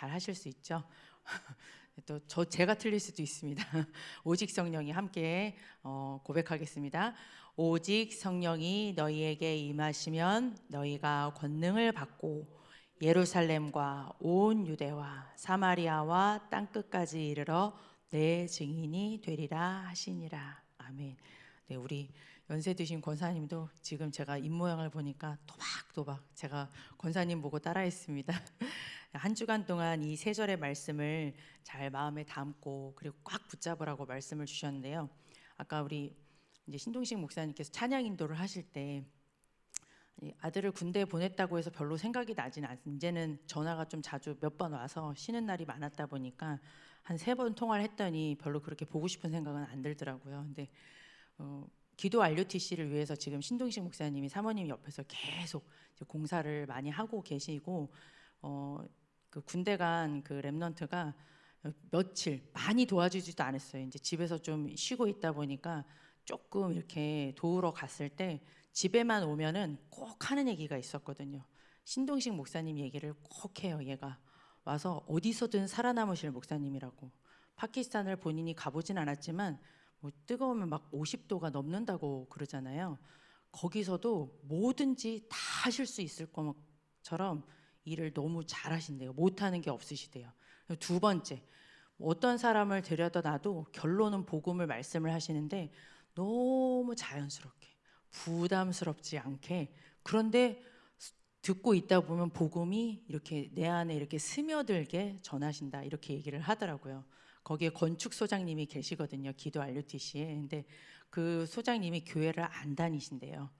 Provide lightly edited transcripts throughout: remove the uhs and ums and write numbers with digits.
잘 하실 수 있죠. 또 제가 틀릴 수도 있습니다. 오직 성령이 함께 고백하겠습니다. 오직 성령이 너희에게 임하시면 너희가 권능을 받고 예루살렘과 온 유대와 사마리아와 땅끝까지 이르러 내 증인이 되리라 하시니라. 아멘. 네, 우리 연세 드신 권사님도 지금 제가 입모양을 보니까 또박또박 제가 권사님 보고 따라했습니다. 한 주간 동안 이 세 절의 말씀을 잘 마음에 담고 그리고 꽉 붙잡으라고 말씀을 주셨는데요. 아까 우리 이제 신동식 목사님께서 찬양 인도를 하실 때 아들을 군대에 보냈다고 해서 별로 생각이 나진 않습니다. 이제는 전화가 좀 자주 몇 번 와서 쉬는 날이 많았다 보니까 한 3번 통화를 했더니 별로 그렇게 보고 싶은 생각은 안 들더라고요. 근데 기도 RUTC를 위해서 지금 신동식 목사님이 사모님 옆에서 계속 공사를 많이 하고 계시고 그 군대 간 그 랩넌트가 며칠 많이 도와주지도 않았어요. 이제 집에서 좀 쉬고 있다 보니까 조금 이렇게 도우러 갔을 때 집에만 오면은 꼭 하는 얘기가 있었거든요. 신동식 목사님 얘기를 꼭 해요. 얘가 와서 어디서든 살아남으실 목사님이라고. 파키스탄을 본인이 가보진 않았지만 뭐 뜨거우면 막 50도가 넘는다고 그러잖아요. 거기서도 뭐든지 다 하실 수 있을 것처럼 일을 너무 잘하신대요. 못하는 게 없으시대요. 두 번째, 어떤 사람을 데려다 놔도 결론은 복음을 말씀을 하시는데 너무 자연스럽게 부담스럽지 않게, 그런데 듣고 있다 보면 복음이 이렇게 내 안에 이렇게 스며들게 전하신다, 이렇게 얘기를 하더라고요. 거기에 건축 소장님이 계시거든요. 기도 RUTC에. 근데 그 소장님이 교회를 안 다니신대요.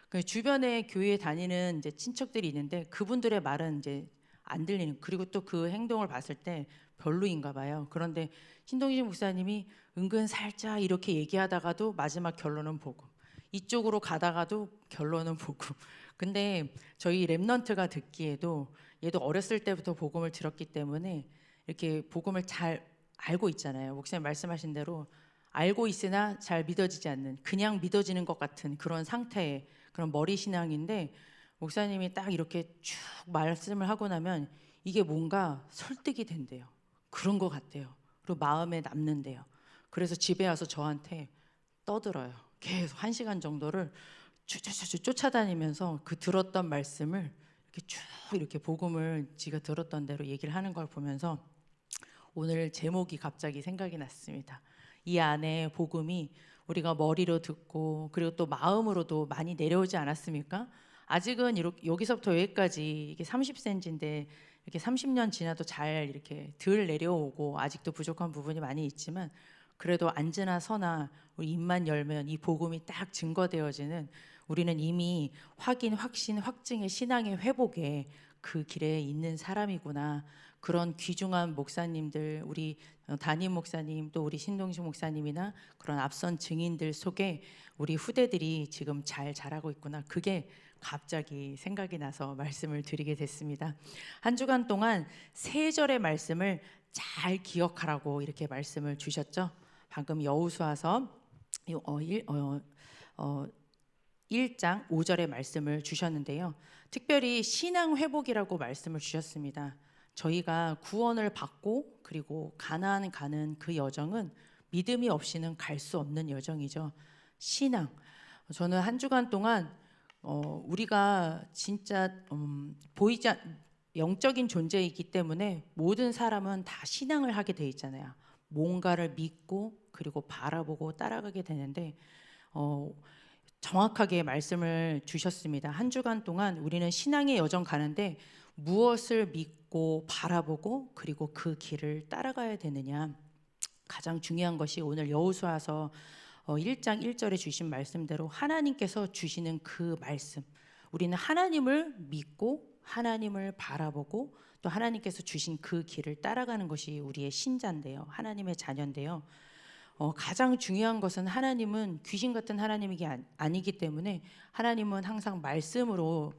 그 주변에 교회 다니는 이제 친척들이 있는데 그분들의 말은 이제 안 들리는, 그리고 또 그 행동을 봤을 때 별로인가 봐요. 그런데 신동식 목사님이 은근 살짝 이렇게 얘기하다가도 마지막 결론은 복음, 이쪽으로 가다가도 결론은 복음. 근데 저희 랩넌트가 듣기에도 얘도 어렸을 때부터 복음을 들었기 때문에 이렇게 복음을 잘 알고 있잖아요. 목사님 말씀하신 대로 알고 있으나 잘 믿어지지 않는, 그냥 믿어지는 것 같은 그런 상태의 그런 머리 신앙인데, 목사님이 딱 이렇게 쭉 말씀을 하고 나면 이게 뭔가 설득이 된대요. 그런 것 같대요. 그리고 마음에 남는데요. 그래서 집에 와서 저한테 떠들어요. 계속 1시간 정도를 쫓아다니면서 그 들었던 말씀을 이렇게 쭉 이렇게 복음을 지가 들었던 대로 얘기를 하는 걸 보면서 오늘 제목이 갑자기 생각이 났습니다. 이 안에 복음이 우리가 머리로 듣고 그리고 또 마음으로도 많이 내려오지 않았습니까? 아직은 이렇게 여기서부터 여기까지 이게 30cm인데 이렇게 30년 지나도 잘 이렇게 덜 내려오고 아직도 부족한 부분이 많이 있지만, 그래도 앉으나 서나 우리 입만 열면 이 복음이 딱 증거되어지는, 우리는 이미 확인, 확신, 확증의 신앙의 회복에 그 길에 있는 사람이구나. 그런 귀중한 목사님들, 우리 담임 목사님, 또 우리 신동식 목사님이나 그런 앞선 증인들 속에 우리 후대들이 지금 잘 자라고 있구나. 그게 갑자기 생각이 나서 말씀을 드리게 됐습니다. 한 주간 동안 3절의 말씀을 잘 기억하라고 이렇게 말씀을 주셨죠. 방금 여호수아서 1장 5절의 말씀을 주셨는데요. 특별히 신앙 회복이라고 말씀을 주셨습니다. 저희가 구원을 받고 그리고 가나안 가는 그 여정은 믿음이 없이는 갈 수 없는 여정이죠. 신앙. 저는 한 주간 동안 우리가 진짜 보이지 영적인 존재이기 때문에 모든 사람은 다 신앙을 하게 돼 있잖아요. 뭔가를 믿고 그리고 바라보고 따라가게 되는데 정확하게 말씀을 주셨습니다. 한 주간 동안 우리는 신앙의 여정 가는데 무엇을 믿고 바라보고 그리고 그 길을 따라가야 되느냐. 가장 중요한 것이 오늘 여호수아서 1장 1절에 주신 말씀대로 하나님께서 주시는 그 말씀, 우리는 하나님을 믿고 하나님을 바라보고 또 하나님께서 주신 그 길을 따라가는 것이 우리의 신자인데요, 하나님의 자녀인데요. 가장 중요한 것은 하나님은 귀신 같은 하나님이 아니기 때문에 하나님은 항상 말씀으로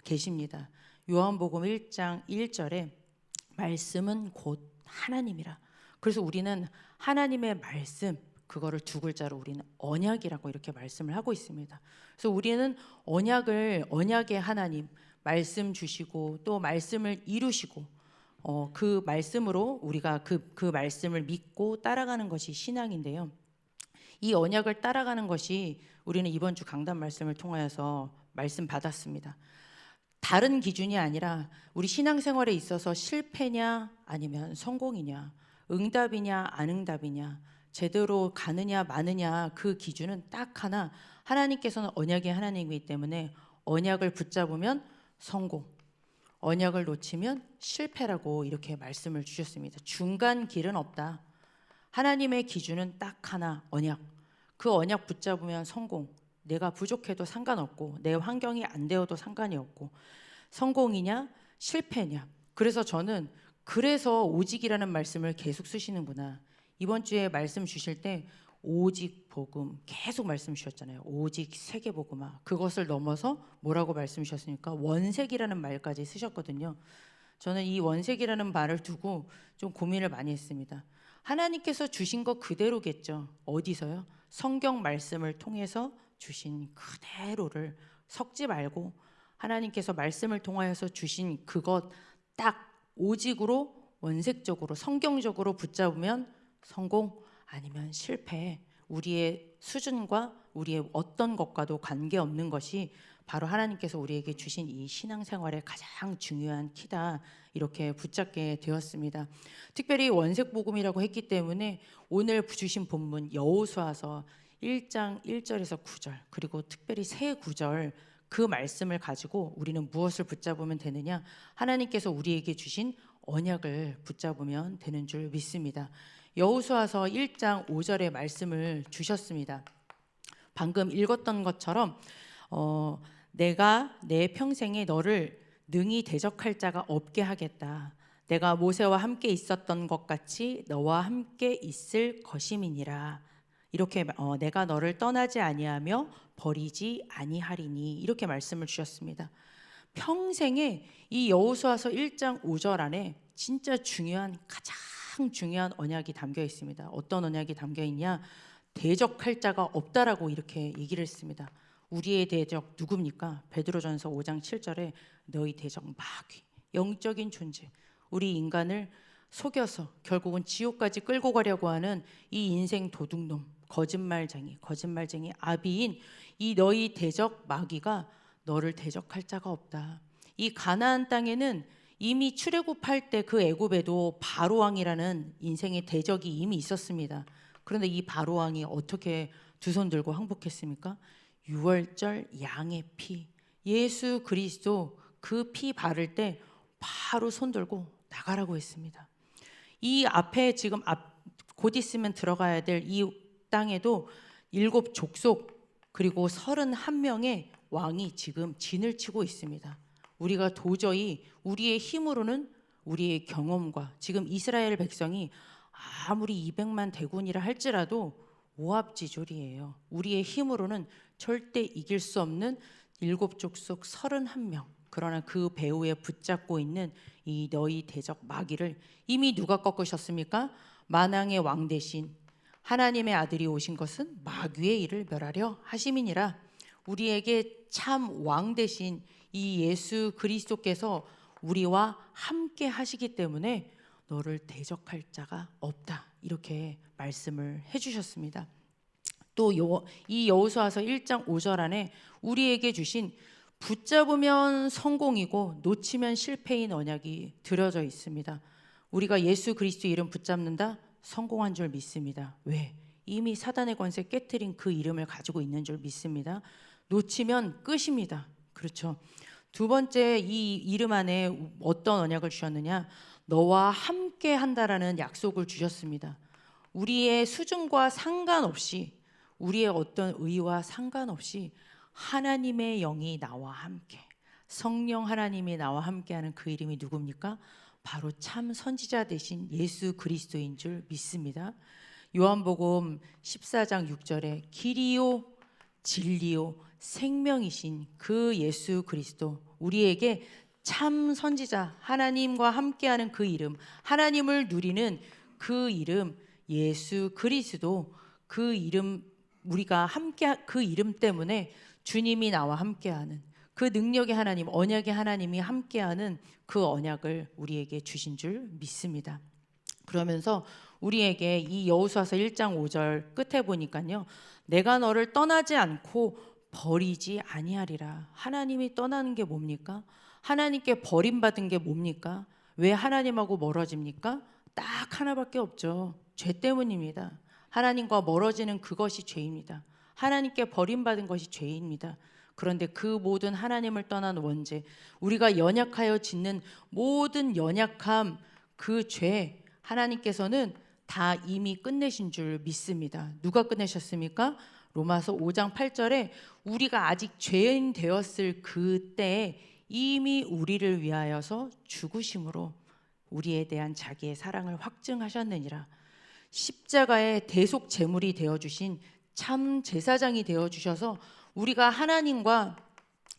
계십니다. 요한복음 1장 1절에 말씀은 곧 하나님이라. 그래서 우리는 하나님의 말씀, 그거를 2글자로 우리는 언약이라고 이렇게 말씀을 하고 있습니다. 그래서 우리는 언약의 하나님, 말씀 주시고 또 말씀을 이루시고 그 말씀으로 우리가 그 말씀을 믿고 따라가는 것이 신앙인데요. 이 언약을 따라가는 것이 우리는 이번 주 강단 말씀을 통하여서 말씀 받았습니다. 다른 기준이 아니라 우리 신앙생활에 있어서 실패냐 아니면 성공이냐, 응답이냐 안 응답이냐, 제대로 가느냐 마느냐, 그 기준은 딱 하나, 하나님께서는 언약의 하나님이기 때문에 언약을 붙잡으면 성공, 언약을 놓치면 실패라고 이렇게 말씀을 주셨습니다. 중간 길은 없다. 하나님의 기준은 딱 하나, 언약. 그 언약 붙잡으면 성공. 내가 부족해도 상관없고 내 환경이 안 되어도 상관이 없고, 성공이냐 실패냐. 그래서 저는 그래서 오직이라는 말씀을 계속 쓰시는구나. 이번 주에 말씀 주실 때 오직 복음 계속 말씀 주셨잖아요. 오직 세계복음화. 그것을 넘어서 뭐라고 말씀 주셨습니까? 원색이라는 말까지 쓰셨거든요. 저는 이 원색이라는 말을 두고 좀 고민을 많이 했습니다. 하나님께서 주신 것 그대로겠죠. 어디서요? 성경 말씀을 통해서 주신 그대로를 섞지 말고 하나님께서 말씀을 통하여서 주신 그것 딱 오직으로 원색적으로 성경적으로 붙잡으면 성공, 아니면 실패. 우리의 수준과 우리의 어떤 것과도 관계없는 것이 바로 하나님께서 우리에게 주신 이 신앙생활의 가장 중요한 키다, 이렇게 붙잡게 되었습니다. 특별히 원색 복음이라고 했기 때문에 오늘 주신 본문 여호수아서 1장 1절에서 9절, 그리고 특별히 새 구절, 그 말씀을 가지고 우리는 무엇을 붙잡으면 되느냐? 하나님께서 우리에게 주신 언약을 붙잡으면 되는 줄 믿습니다. 여호수아서 1장 5절의 말씀을 주셨습니다. 방금 읽었던 것처럼 내가 내 평생에 너를 능히 대적할 자가 없게 하겠다. 내가 모세와 함께 있었던 것 같이 너와 함께 있을 것임이니라. 이렇게 내가 너를 떠나지 아니하며 버리지 아니하리니, 이렇게 말씀을 주셨습니다. 평생에 이 여호수아서 1장 5절 안에 진짜 가장 중요한 언약이 담겨 있습니다. 어떤 언약이 담겨 있냐? 대적할 자가 없다라고 이렇게 얘기를 했습니다. 우리의 대적 누굽니까? 베드로전서 5장 7절에 너희 대적 마귀, 영적인 존재, 우리 인간을 속여서 결국은 지옥까지 끌고 가려고 하는 이 인생 도둑놈, 거짓말쟁이 아비인 이 너희 대적 마귀가 너를 대적할 자가 없다. 이 가나안 땅에는 이미 출애굽할 때 그 애굽에도 바로왕이라는 인생의 대적이 이미 있었습니다. 그런데 이 바로왕이 어떻게 두 손 들고 항복했습니까? 유월절 양의 피, 예수 그리스도 그 피 바를 때 바로 손 들고 나가라고 했습니다. 이 앞에 지금 곧 있으면 들어가야 될 이 땅에도 7 족속 그리고 31명의 왕이 지금 진을 치고 있습니다. 우리가 도저히 우리의 힘으로는, 우리의 경험과, 지금 이스라엘 백성이 아무리 200만 대군이라 할지라도 오합지졸이에요. 우리의 힘으로는 절대 이길 수 없는 7 족속 31명. 그러나 그 배후에 붙잡고 있는 이 너희 대적 마귀를 이미 누가 꺾으셨습니까? 만왕의 왕 대신 하나님의 아들이 오신 것은 마귀의 일을 멸하려 하심이니라. 우리에게 참 왕 대신 이 예수 그리스도께서 우리와 함께 하시기 때문에 너를 대적할 자가 없다, 이렇게 말씀을 해주셨습니다. 또 이 여호수아서 1장 5절 안에 우리에게 주신 붙잡으면 성공이고 놓치면 실패인 언약이 들어져 있습니다. 우리가 예수 그리스도 이름 붙잡는다? 성공한 줄 믿습니다. 왜? 이미 사단의 권세 깨트린 그 이름을 가지고 있는 줄 믿습니다. 놓치면 끝입니다. 그렇죠. 두 번째, 이 이름 안에 어떤 언약을 주셨느냐? 너와 함께 한다라는 약속을 주셨습니다. 우리의 수준과 상관없이, 우리의 어떤 의와 상관없이 하나님의 영이 나와 함께, 성령 하나님이 나와 함께하는 그 이름이 누굽니까? 바로 참 선지자 되신 예수 그리스도인 줄 믿습니다. 요한복음 14장 6절에 길이요 진리요 생명이신 그 예수 그리스도, 우리에게 참 선지자, 하나님과 함께하는 그 이름, 하나님을 누리는 그 이름 예수 그리스도, 그 이름, 우리가 함께 그 이름 때문에 주님이 나와 함께하는, 그 능력의 하나님, 언약의 하나님이 함께하는 그 언약을 우리에게 주신 줄 믿습니다. 그러면서 우리에게 이 여호수아서 1장 5절 끝에 보니까요, 내가 너를 떠나지 않고 버리지 아니하리라. 하나님이 떠나는 게 뭡니까? 하나님께 버림받은 게 뭡니까? 왜 하나님하고 멀어집니까? 딱 하나밖에 없죠. 죄 때문입니다. 하나님과 멀어지는 그것이 죄입니다. 하나님께 버림받은 것이 죄입니다. 그런데 그 모든 하나님을 떠난 원죄, 우리가 연약하여 짓는 모든 연약함, 그 죄, 하나님께서는 다 이미 끝내신 줄 믿습니다. 누가 끝내셨습니까? 로마서 5장 8절에 우리가 아직 죄인 되었을 그때에 이미 우리를 위하여서 죽으심으로 우리에 대한 자기의 사랑을 확증하셨느니라. 십자가의 대속 제물이 되어주신 참 제사장이 되어주셔서 우리가 하나님과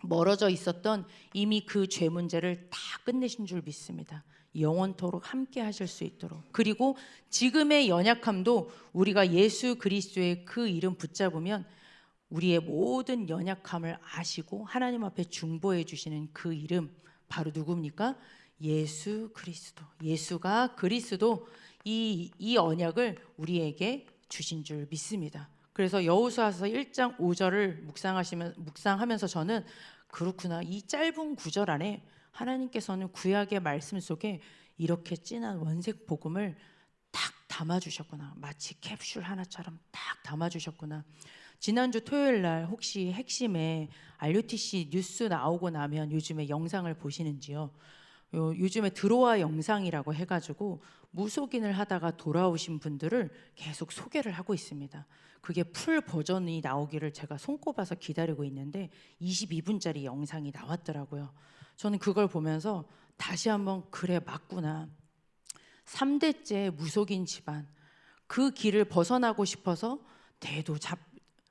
멀어져 있었던 이미 그 죄 문제를 다 끝내신 줄 믿습니다. 영원토록 함께 하실 수 있도록. 그리고 지금의 연약함도 우리가 예수 그리스도의 그 이름 붙잡으면 우리의 모든 연약함을 아시고 하나님 앞에 중보해 주시는 그 이름, 바로 누굽니까? 예수 그리스도. 예수가 그리스도, 이 언약을 우리에게 주신 줄 믿습니다. 그래서 여호수아서 1장 5절을 묵상하면서 저는 그렇구나, 이 짧은 구절 안에 하나님께서는 구약의 말씀 속에 이렇게 진한 원색 복음을 딱 담아주셨구나. 마치 캡슐 하나처럼 딱 담아주셨구나. 지난주 토요일 날 혹시 핵심에 RUTC 뉴스 나오고 나면 요즘에 영상을 보시는지요? 요즘에 들어와 영상이라고 해가지고 무속인을 하다가 돌아오신 분들을 계속 소개를 하고 있습니다. 그게 풀 버전이 나오기를 제가 손꼽아서 기다리고 있는데 22분짜리 영상이 나왔더라고요. 저는 그걸 보면서 다시 한번, 그래 맞구나. 3대째 무속인 집안, 그 길을 벗어나고 싶어서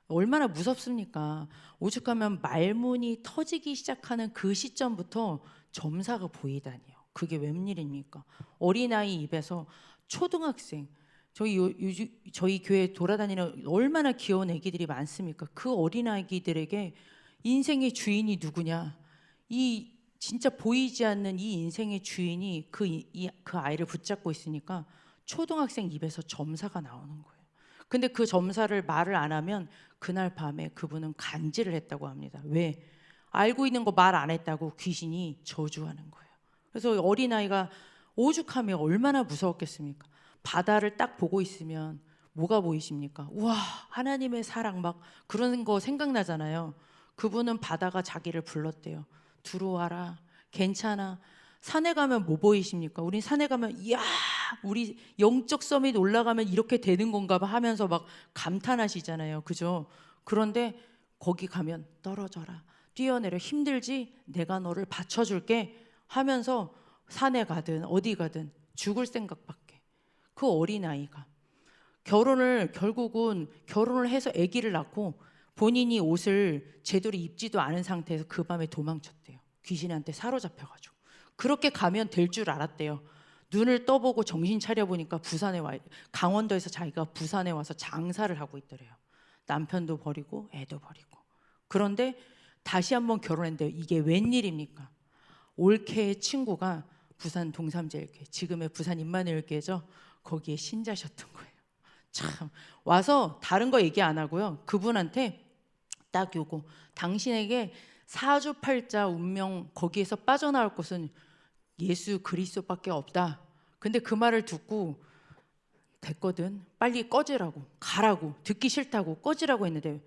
얼마나 무섭습니까? 오죽하면 말문이 터지기 시작하는 그 시점부터 점사가 보이다니요. 그게 웬일입니까? 어린아이 입에서 초등학생, 저희 교회 돌아다니는 얼마나 귀여운 애기들이 많습니까? 그 어린아이들에게 인생의 주인이 누구냐, 이 진짜 보이지 않는 이 인생의 주인이 그 아이를 붙잡고 있으니까 초등학생 입에서 점사가 나오는 거예요. 근데 그 점사를 말을 안 하면 그날 밤에 그분은 간질을 했다고 합니다. 왜? 알고 있는 거 말 안 했다고 귀신이 저주하는 거예요. 그래서 어린아이가 오죽하면 얼마나 무서웠겠습니까? 바다를 딱 보고 있으면 뭐가 보이십니까? 우와, 하나님의 사랑, 막 그런 거 생각나잖아요. 그분은 바다가 자기를 불렀대요. 들어와라, 괜찮아. 산에 가면 뭐 보이십니까? 우린 산에 가면 이야, 우리 영적 서밋 올라가면 이렇게 되는 건가 봐 하면서 막 감탄하시잖아요. 그죠? 그런데 거기 가면 떨어져라, 뛰어내려, 힘들지? 내가 너를 받쳐줄게 하면서 산에 가든 어디 가든 죽을 생각밖에. 그 어린아이가 결국은 결혼을 해서 아기를 낳고 본인이 옷을 제대로 입지도 않은 상태에서 그 밤에 도망쳤대요. 귀신한테 사로잡혀가지고. 그렇게 가면 될 줄 알았대요. 눈을 떠보고 정신 차려보니까 강원도에서 자기가 부산에 와서 장사를 하고 있더래요. 남편도 버리고 애도 버리고. 그런데 다시 한번 결혼했는데 이게 웬일입니까? 올케의 친구가 부산 동삼제일교회, 지금의 부산 임마누엘교회죠. 거기에 신자셨던 거예요. 참, 와서 다른 거 얘기 안 하고요, 그분한테 딱 요거, 당신에게 사주팔자 운명, 거기에서 빠져나올 곳은 예수 그리스도밖에 없다. 근데 그 말을 듣고 됐거든, 빨리 꺼지라고, 가라고, 듣기 싫다고 꺼지라고 했는데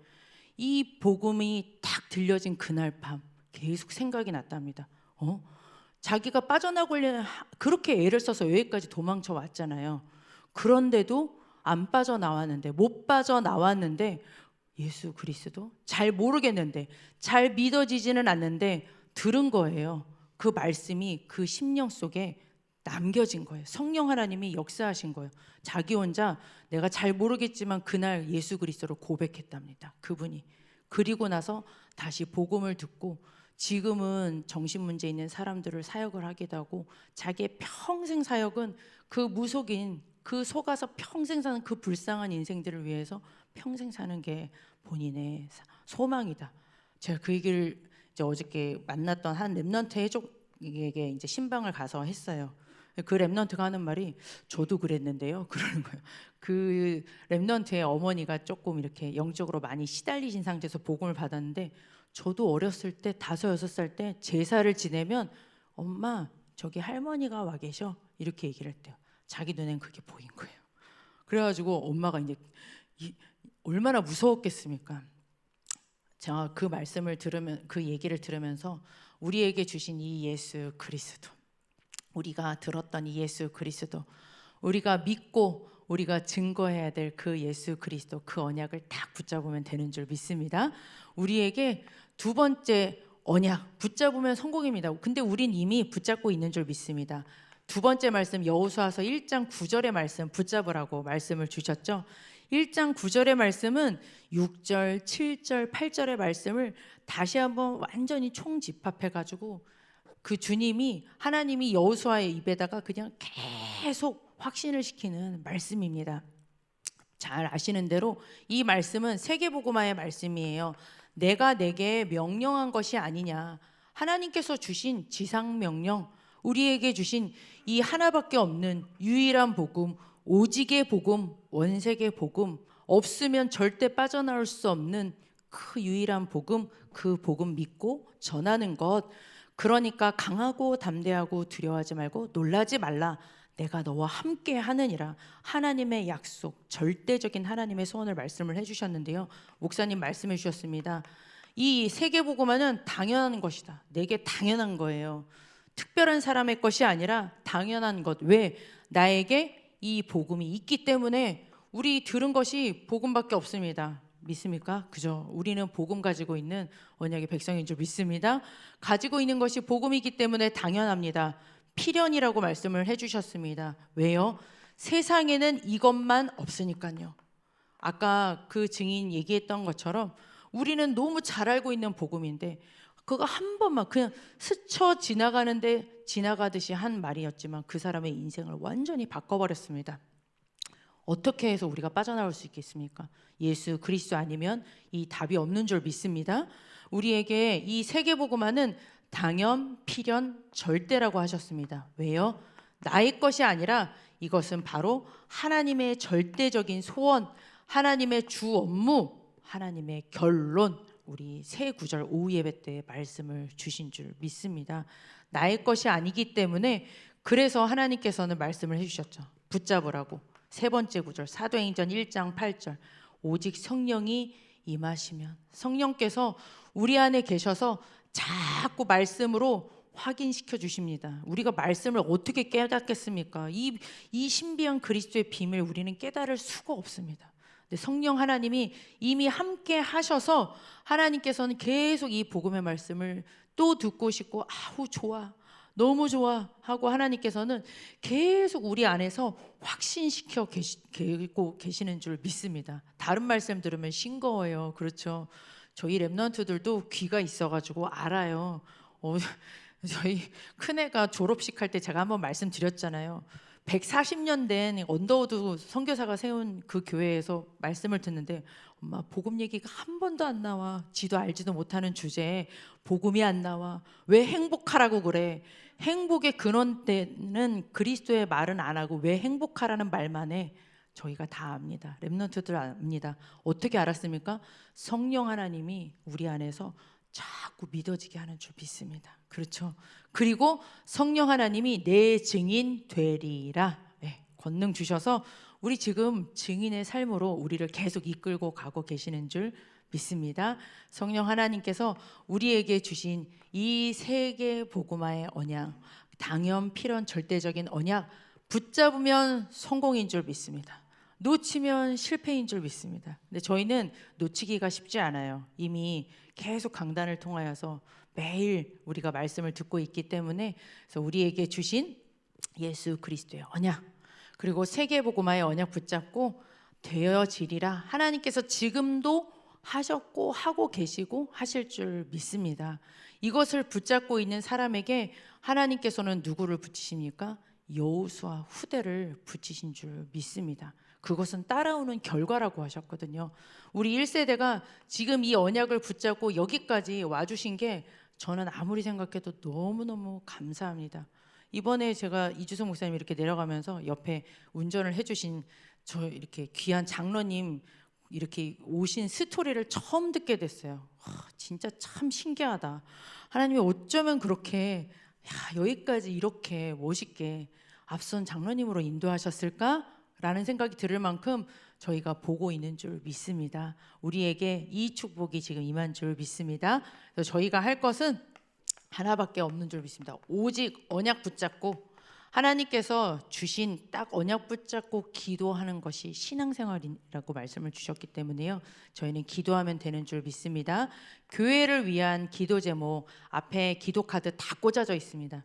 이 복음이 딱 들려진 그날 밤 계속 생각이 났답니다. 자기가 빠져나오려면 그렇게 애를 써서 여기까지 도망쳐 왔잖아요. 그런데도 안 빠져나왔는데, 못 빠져나왔는데 예수 그리스도 잘 모르겠는데, 잘 믿어지지는 않는데 들은 거예요. 그 말씀이 그 심령 속에 남겨진 거예요. 성령 하나님이 역사하신 거예요. 자기 혼자 내가 잘 모르겠지만 그날 예수 그리스도를 고백했답니다. 그분이. 그리고 나서 다시 복음을 듣고 지금은 정신문제 있는 사람들을 사역을 하기도 하고, 자기의 평생 사역은 그 무속인, 그 속아서 평생 사는 그 불쌍한 인생들을 위해서 평생 사는 게 본인의 소망이다. 제가 그 얘기를 이제 어저께 만났던 한 렘넌트 해족에게 이제 신방을 가서 했어요. 그 렘넌트가 하는 말이 저도 그랬는데요. 그러는 거예요. 그 렘넌트의 어머니가 조금 이렇게 영적으로 많이 시달리신 상태에서 복음을 받았는데 저도 어렸을 때 5-6살 때 제사를 지내면 엄마 저기 할머니가 와 계셔 이렇게 얘기를 했대요. 자기 눈엔 그게 보인 거예요. 그래가지고 엄마가 이제 얼마나 무서웠겠습니까? 제가 그 말씀을 들으면 그 얘기를 들으면서 우리에게 주신 이 예수 그리스도, 우리가 들었던 이 예수 그리스도, 우리가 믿고 우리가 증거해야 될 그 예수 그리스도, 그 언약을 딱 붙잡으면 되는 줄 믿습니다. 우리에게 두 번째 언약 붙잡으면 성공입니다. 근데 우린 이미 붙잡고 있는 줄 믿습니다. 두 번째 말씀 여호수아서 1장 9절의 말씀 붙잡으라고 말씀을 주셨죠. 1장 9절의 말씀은 6절, 7절, 8절의 말씀을 다시 한번 완전히 총집합해가지고 그 주님이 하나님이 여호수아의 입에다가 그냥 계속 확신을 시키는 말씀입니다. 잘 아시는 대로 이 말씀은 세계복음화의 말씀이에요. 내가 내게 명령한 것이 아니냐. 하나님께서 주신 지상명령, 우리에게 주신 이 하나밖에 없는 유일한 복음, 오직의 복음, 원색의 복음, 없으면 절대 빠져나올 수 없는 그 유일한 복음, 그 복음 믿고 전하는 것. 그러니까 강하고 담대하고 두려워하지 말고 놀라지 말라. 내가 너와 함께 하느니라. 하나님의 약속, 절대적인 하나님의 소원을 말씀을 해주셨는데요. 목사님 말씀해 주셨습니다. 이 세계복음화는 당연한 것이다. 내게 당연한 거예요. 특별한 사람의 것이 아니라 당연한 것. 왜? 나에게 이 복음이 있기 때문에. 우리 들은 것이 복음밖에 없습니다. 믿습니까? 그죠? 우리는 복음 가지고 있는 언약의 백성인 줄 믿습니다. 가지고 있는 것이 복음이기 때문에 당연합니다. 필연이라고 말씀을 해주셨습니다. 왜요? 세상에는 이것만 없으니까요. 아까 그 증인 얘기했던 것처럼 우리는 너무 잘 알고 있는 복음인데 그거 한 번만 그냥 스쳐 지나가는데 지나가듯이 한 말이었지만 그 사람의 인생을 완전히 바꿔버렸습니다. 어떻게 해서 우리가 빠져나올 수 있겠습니까? 예수 그리스도 아니면 이 답이 없는 줄 믿습니다. 우리에게 이 세계복음화는 당연, 필연, 절대라고 하셨습니다. 왜요? 나의 것이 아니라 이것은 바로 하나님의 절대적인 소원, 하나님의 주 업무, 하나님의 결론. 우리 새 구절 오후 예배 때 말씀을 주신 줄 믿습니다. 나의 것이 아니기 때문에 그래서 하나님께서는 말씀을 해주셨죠. 붙잡으라고. 세 번째 구절 사도행전 1장 8절 오직 성령이 임하시면, 성령께서 우리 안에 계셔서 자꾸 말씀으로 확인시켜 주십니다. 우리가 말씀을 어떻게 깨닫겠습니까? 이 신비한 그리스도의 비밀 우리는 깨달을 수가 없습니다. 근데 성령 하나님이 이미 함께 하셔서 하나님께서는 계속 이 복음의 말씀을 또 듣고 싶고 아우 좋아 너무 좋아 하고 하나님께서는 계속 우리 안에서 확신시켜 계시는 줄 믿습니다. 다른 말씀 들으면 싱거워요. 그렇죠? 저희 랩런트들도 귀가 있어가지고 알아요. 저희 큰애가 졸업식 할 때 제가 한번 말씀드렸잖아요. 140년 된 언더우드 선교사가 세운 그 교회에서 말씀을 듣는데 엄마 복음 얘기가 한 번도 안 나와. 지도 알지도 못하는 주제에 복음이 안 나와. 왜 행복하라고 그래? 행복의 근원되는 그리스도의 말은 안 하고 왜 행복하라는 말만 해? 저희가 다 압니다. 랩런트들 압니다. 어떻게 알았습니까? 성령 하나님이 우리 안에서 자꾸 믿어지게 하는 줄 믿습니다. 그렇죠? 그리고 성령 하나님이 내 증인 되리라. 네, 권능 주셔서 우리 지금 증인의 삶으로 우리를 계속 이끌고 가고 계시는 줄 믿습니다. 성령 하나님께서 우리에게 주신 이 세계 복음화의 언약, 당연 필연 절대적인 언약 붙잡으면 성공인 줄 믿습니다. 놓치면 실패인 줄 믿습니다. 근데 저희는 놓치기가 쉽지 않아요. 이미 계속 강단을 통하여서 매일 우리가 말씀을 듣고 있기 때문에 그래서 우리에게 주신 예수 그리스도의 언약 그리고 세계복음화의 언약 붙잡고 되어지리라. 하나님께서 지금도 하셨고 하고 계시고 하실 줄 믿습니다. 이것을 붙잡고 있는 사람에게 하나님께서는 누구를 붙이십니까? 여호수아 후대를 붙이신 줄 믿습니다. 그것은 따라오는 결과라고 하셨거든요. 우리 1세대가 지금 이 언약을 붙잡고 여기까지 와주신 게 저는 아무리 생각해도 너무너무 감사합니다. 이번에 제가 이주성 목사님 이렇게 내려가면서 옆에 운전을 해주신 저 이렇게 귀한 장로님 이렇게 오신 스토리를 처음 듣게 됐어요. 진짜 참 신기하다. 하나님이 어쩌면 그렇게 여기까지 이렇게 멋있게 앞선 장로님으로 인도하셨을까? 라는 생각이 들을 만큼 저희가 보고 있는 줄 믿습니다. 우리에게 이 축복이 지금 임한 줄 믿습니다. 그래서 저희가 할 것은 하나밖에 없는 줄 믿습니다. 오직 언약 붙잡고 하나님께서 주신 딱 언약 붙잡고 기도하는 것이 신앙생활이라고 말씀을 주셨기 때문에요. 저희는 기도하면 되는 줄 믿습니다. 교회를 위한 기도 제목 앞에 기도 카드 다 꽂아져 있습니다.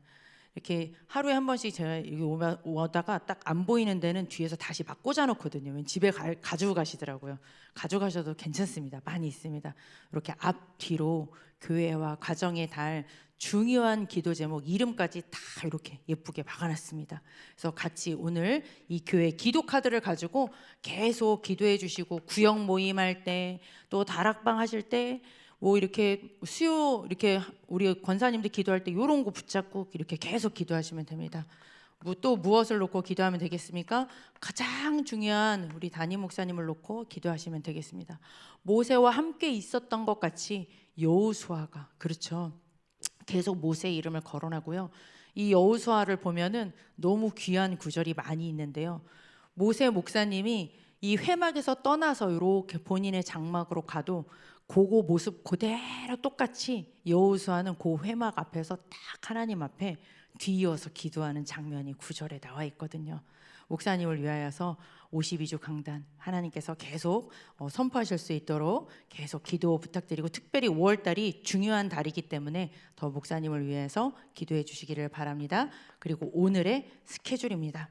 이렇게 하루에 한 번씩 제가 여기 오다가 딱 안 보이는 데는 뒤에서 다시 막 꽂아놓거든요. 집에 가지고 가시더라고요. 가져가셔도 괜찮습니다. 많이 있습니다. 이렇게 앞뒤로 교회와 가정의 달 중요한 기도 제목 이름까지 다 이렇게 예쁘게 박아놨습니다. 그래서 같이 오늘 이 교회 기도 카드를 가지고 계속 기도해 주시고 구역 모임할 때 또 다락방 하실 때 뭐 이렇게 수요 이렇게 우리 권사님들 기도할 때 이런 거 붙잡고 이렇게 계속 기도하시면 됩니다. 또 무엇을 놓고 기도하면 되겠습니까? 가장 중요한 우리 담임 목사님을 놓고 기도하시면 되겠습니다. 모세와 함께 있었던 것 같이 여호수아가 그렇죠. 계속 모세의 이름을 거론하고요. 이 여호수아를 보면은 너무 귀한 구절이 많이 있는데요. 모세 목사님이 이 회막에서 떠나서 이렇게 본인의 장막으로 가도 그거 모습 그대로 똑같이 여호수아는 그 회막 앞에서 딱 하나님 앞에 뒤이어서 기도하는 장면이 구절에 나와 있거든요. 목사님을 위하여서 52주 강단 하나님께서 계속 선포하실 수 있도록 계속 기도 부탁드리고 특별히 5월달이 중요한 달이기 때문에 더 목사님을 위해서 기도해 주시기를 바랍니다. 그리고 오늘의 스케줄입니다.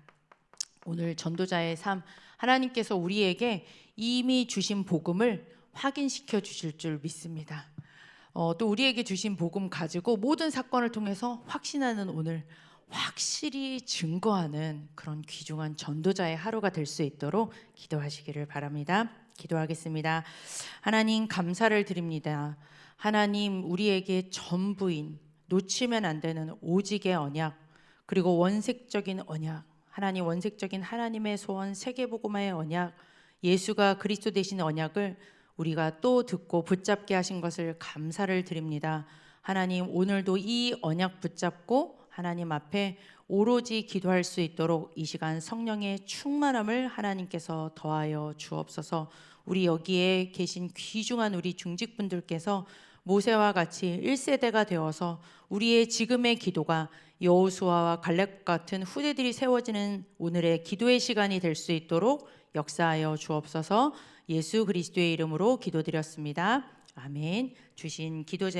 오늘 전도자의 삶 하나님께서 우리에게 이미 주신 복음을 확인시켜 주실 줄 믿습니다. 또 우리에게 주신 복음 가지고 모든 사건을 통해서 확신하는 오늘 확실히 증거하는 그런 귀중한 전도자의 하루가 될 수 있도록 기도하시기를 바랍니다. 기도하겠습니다. 하나님 감사를 드립니다. 하나님 우리에게 전부인 놓치면 안 되는 오직의 언약 그리고 원색적인 언약 하나님 원색적인 하나님의 소원 세계복음화의 언약 예수가 그리스도 되신 언약을 우리가 또 듣고 붙잡게 하신 것을 감사를 드립니다. 하나님 오늘도 이 언약 붙잡고 하나님 앞에 오로지 기도할 수 있도록 이 시간 성령의 충만함을 하나님께서 더하여 주옵소서. 우리 여기에 계신 귀중한 우리 중직분들께서 모세와 같이 1세대가 되어서 우리의 지금의 기도가 여호수아와 갈렙 같은 후대들이 세워지는 오늘의 기도의 시간이 될 수 있도록 역사하여 주옵소서. 예수 그리스도의 이름으로 기도드렸습니다. 아멘. 주신 기도